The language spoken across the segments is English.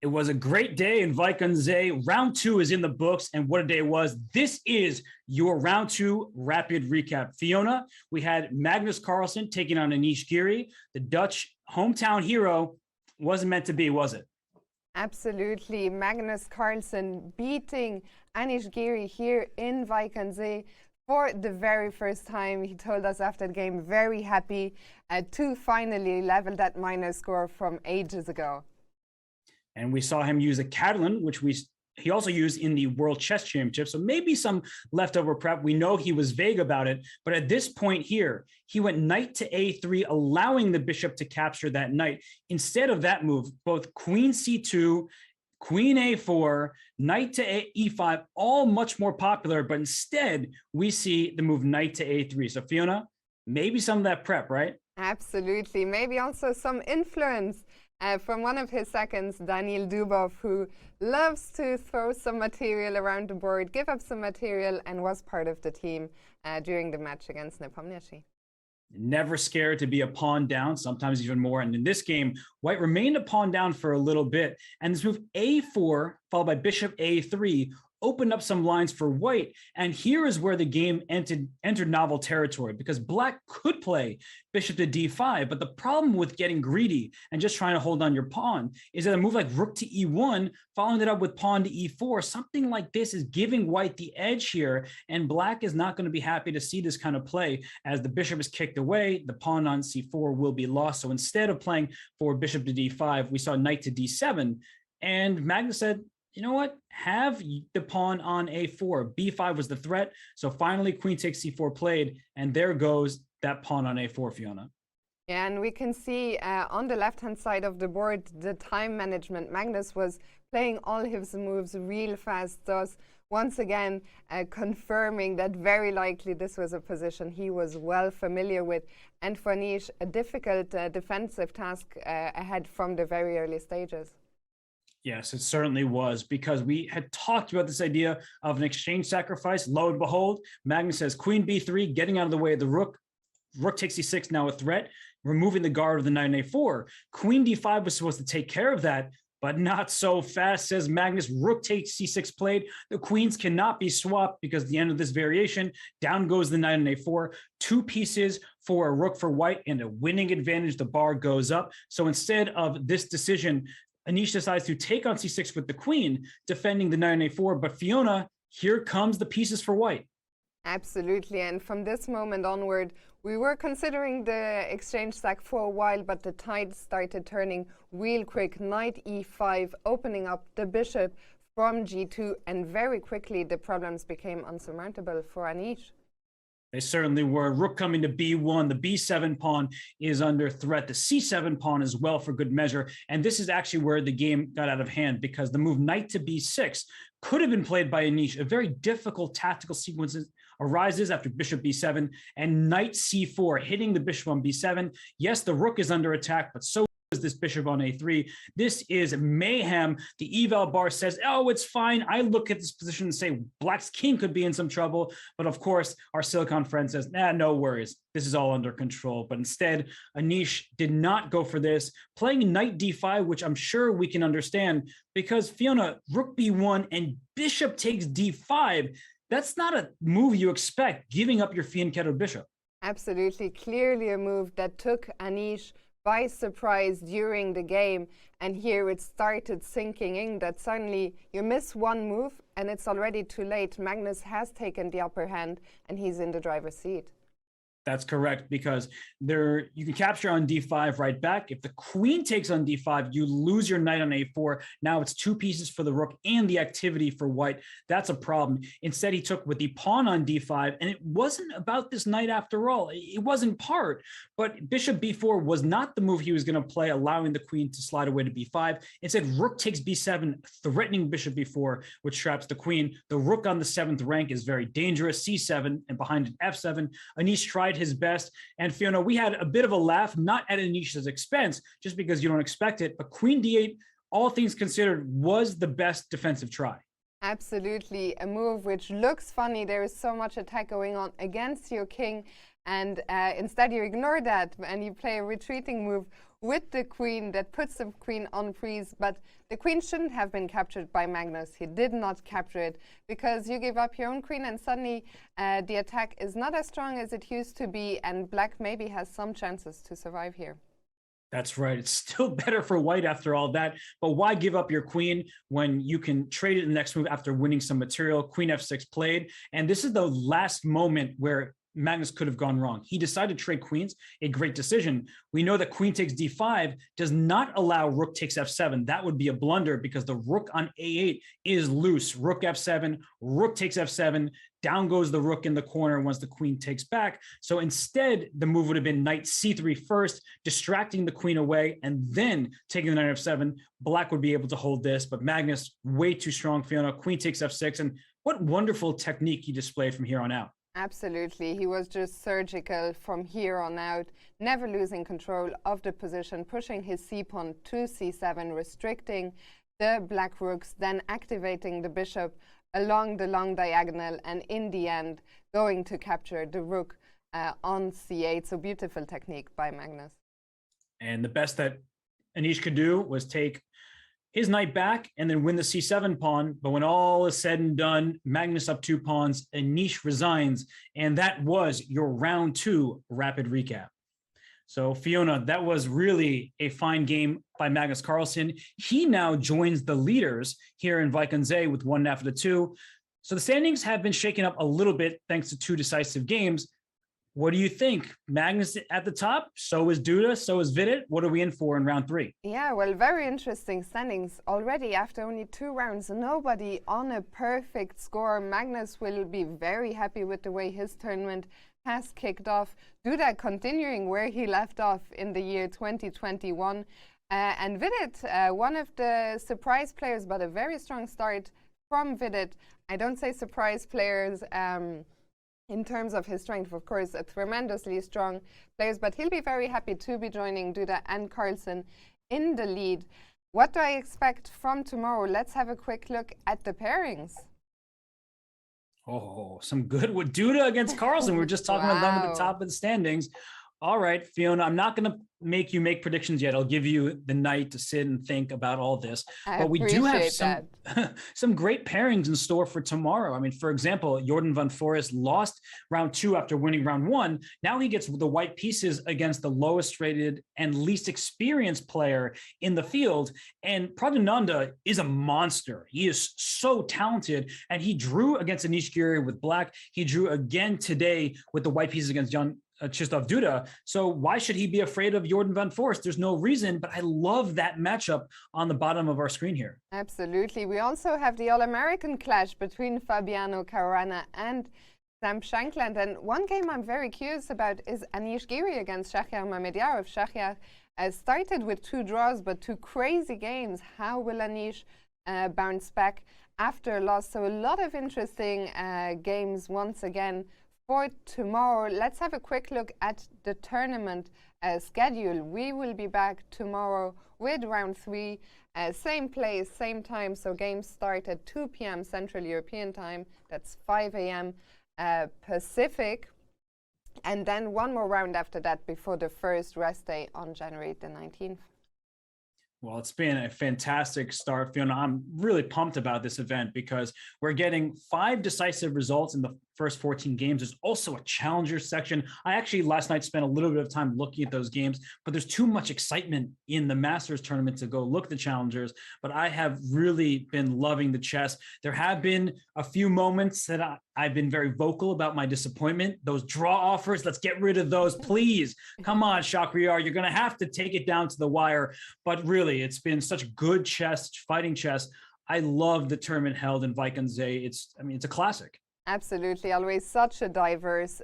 It was a great day in Vaikonze. Round two is in the books, and what a day it was. This is your round two rapid recap. Fiona, we had Magnus Carlsen taking on Anish Giri. The Dutch hometown hero wasn't meant to be, was it? Absolutely. Magnus Carlsen beating Anish Giri here in Vaikonze for the very first time. He told us after the game, very happy to finally level that minus score from ages ago. And we saw him use a Catalan, which he also used in the World Chess Championship. So maybe some leftover prep. We know he was vague about it. But at this point here, he went knight to a3, allowing the bishop to capture that knight. Instead of that move, both queen c2, queen a4, knight to e5, all much more popular. But instead, we see the move knight to a3. So Fiona, maybe some of that prep, right? Absolutely. Maybe also some influence from one of his seconds, Daniil Dubov, who loves to throw some material around the board, give up some material, and was part of the team during the match against Nepomniachtchi. Never scared to be a pawn down, sometimes even more. And in this game, White remained a pawn down for a little bit. And this move a4, followed by bishop a3, opened up some lines for White. And here is where the game entered novel territory, because Black could play bishop to d5. But the problem with getting greedy and just trying to hold on your pawn is that a move like rook to e1, following it up with pawn to e4, something like this is giving White the edge here. And Black is not going to be happy to see this kind of play. As the bishop is kicked away, the pawn on c4 will be lost. So instead of playing for bishop to d5, we saw knight to d7. And Magnus said, you know what? Have the pawn on a4. b5 was the threat. So finally, queen takes c4 played, and there goes that pawn on a4, Fiona. Yeah, and we can see on the left-hand side of the board, the time management. Magnus was playing all his moves real fast, thus once again confirming that very likely this was a position he was well familiar with. And for Anish, a difficult defensive task ahead from the very early stages. Yes, it certainly was, because we had talked about this idea of an exchange sacrifice. Lo and behold, Magnus says queen b3, getting out of the way of the rook. Rook takes c6, now a threat, removing the guard of the knight on a4. Queen d5 was supposed to take care of that, but not so fast, says Magnus. Rook takes c6 played. The queens cannot be swapped because at the end of this variation, down goes the knight on a4. Two pieces for a rook for White and a winning advantage. The bar goes up. So instead of this decision, Anish decides to take on c6 with the queen, defending the knight on a4. But Fiona, here comes the pieces for White. Absolutely. And from this moment onward, we were considering the exchange sack for a while, but the tide started turning real quick. Knight e5, opening up the bishop from g2, and very quickly the problems became unsurmountable for Anish. They certainly were. Rook coming to b1. The b7 pawn is under threat. The c7 pawn as well, for good measure. And this is actually where the game got out of hand, because the move knight to b6 could have been played by Anish. A very difficult tactical sequence arises after bishop b7 and knight c4, hitting the bishop on b7. Yes, the rook is under attack, but so is this bishop on a3. This is mayhem. The eval bar says, oh, it's fine. I look at this position and say Black's king could be in some trouble. But of course, our Silicon friend says, nah, no worries. This is all under control. But instead, Anish did not go for this, playing knight d5, which I'm sure we can understand, because Fiona, rook b1 and bishop takes d5. That's not a move you expect, giving up your fianchetto bishop. Absolutely. Clearly a move that took Anish by surprise during the game, and here it started sinking in that suddenly you miss one move and it's already too late. Magnus has taken the upper hand and he's in the driver's seat. That's correct, because you can capture on d5 right back. If the queen takes on d5, you lose your knight on a4. Now it's two pieces for the rook and the activity for White. That's a problem. Instead, he took with the pawn on d5, and it wasn't about this knight after all. It was in part, but bishop b4 was not the move he was going to play, allowing the queen to slide away to b5. Instead, rook takes b7, threatening bishop b4, which traps the queen. The rook on the 7th rank is very dangerous. c7, and behind it, f7. Anish tried his best. And Fiona, we had a bit of a laugh, not at Anish's expense, just because you don't expect it, but queen d8, all things considered, was the best defensive try. Absolutely. A move which looks funny. There is so much attack going on against your king. And instead you ignore that and you play a retreating move with the queen that puts the queen on freeze. But the queen shouldn't have been captured by Magnus. He did not capture it because you give up your own queen and suddenly the attack is not as strong as it used to be, and black maybe has some chances to survive here. That's right. It's still better for white after all that. But why give up your queen when you can trade it in the next move after winning some material? Queen f6 played. And this is the last moment where Magnus could have gone wrong. He decided to trade queens, a great decision. We know that queen takes d5 does not allow rook takes f7. That would be a blunder because the rook on a8 is loose. Rook f7, rook takes f7, down goes the rook in the corner once the queen takes back. So instead, the move would have been knight c3 first, distracting the queen away, and then taking the knight f7. Black would be able to hold this, but Magnus, way too strong, Fiona. Queen takes f6, and what wonderful technique he displayed from here on out. Absolutely. He was just surgical from here on out, never losing control of the position, pushing his c-pawn to c7, restricting the black rooks, then activating the bishop along the long diagonal, and in the end, going to capture the rook on c8. So beautiful technique by Magnus. And the best that Anish could do was take his knight back and then win the c7 pawn. But when all is said and done, Magnus up 2 pawns, Anish resigns. And that was your round 2 rapid recap. So Fiona, that was really a fine game by Magnus Carlsen. He now joins the leaders here in Vikings with 1/2. So the standings have been shaken up a little bit thanks to 2 decisive games. What do you think? Magnus at the top, so is Duda, so is Vidit. What are we in for in round 3? Yeah, well, very interesting standings already after only 2 rounds. Nobody on a perfect score. Magnus will be very happy with the way his tournament has kicked off. Duda continuing where he left off in the year 2021. And Vidit, one of the surprise players, but a very strong start from Vidit. I don't say surprise players in terms of his strength, of course, a tremendously strong players, but he'll be very happy to be joining Duda and Carlsen in the lead. What do I expect from tomorrow? Let's have a quick look at the pairings. Oh, some good with Duda against Carlsen. We were just talking about them at the top of the standings. All right, Fiona, I'm not going to make you make predictions yet. I'll give you the night to sit and think about all this. But we do have some great pairings in store for tomorrow. I mean, for example, Jordan van Foreest lost round 2 after winning round 1. Now he gets the white pieces against the lowest rated and least experienced player in the field. And Pradhananda is a monster. He is so talented. And he drew against Anish Giri with black. He drew again today with the white pieces against Krzysztof Duda. So why should he be afraid of Jordan van Foreest? There's no reason, but I love that matchup on the bottom of our screen here. Absolutely. We also have the All-American clash between Fabiano Caruana and Sam Shankland. And one game I'm very curious about is Anish Giri against Shahriar Mamediyarov. Shahriar started with 2 draws, but 2 crazy games. How will Anish bounce back after a loss? So a lot of interesting games once again for tomorrow. Let's have a quick look at the tournament schedule. We will be back tomorrow with round 3, same place, same time. So games start at 2 p.m. Central European time. That's 5 a.m. Pacific. And then one more round after that before the first rest day on January the 19th. Well, it's been a fantastic start, Fiona. I'm really pumped about this event because we're getting 5 decisive results in the first 14 games. There's also a challenger section. I actually last night spent a little bit of time looking at those games, but there's too much excitement in the Masters tournament to go look at the challengers. But I have really been loving the chess. There have been a few moments that I've been very vocal about my disappointment. Those draw offers, let's get rid of those, please. Come on, Shahriar, you're going to have to take it down to the wire. But really, it's been such good chess, fighting chess. I love the tournament held in Vikings. It's a classic. Absolutely, always such a diverse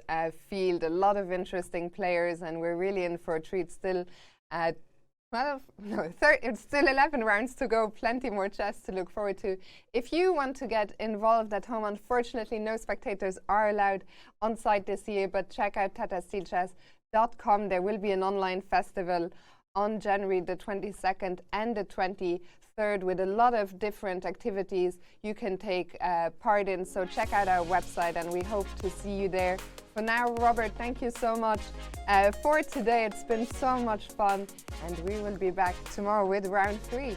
field, a lot of interesting players, and we're really in for a treat. Still, it's still 11 rounds to go, plenty more chess to look forward to. If you want to get involved at home, unfortunately, no spectators are allowed on site this year, but check out Tata Steel Chess.com. There will be an online festival on January the 22nd and the 23rd with a lot of different activities you can take part in. So check out our website and we hope to see you there. For now, Robert, thank you so much for today. It's been so much fun and we will be back tomorrow with round 3.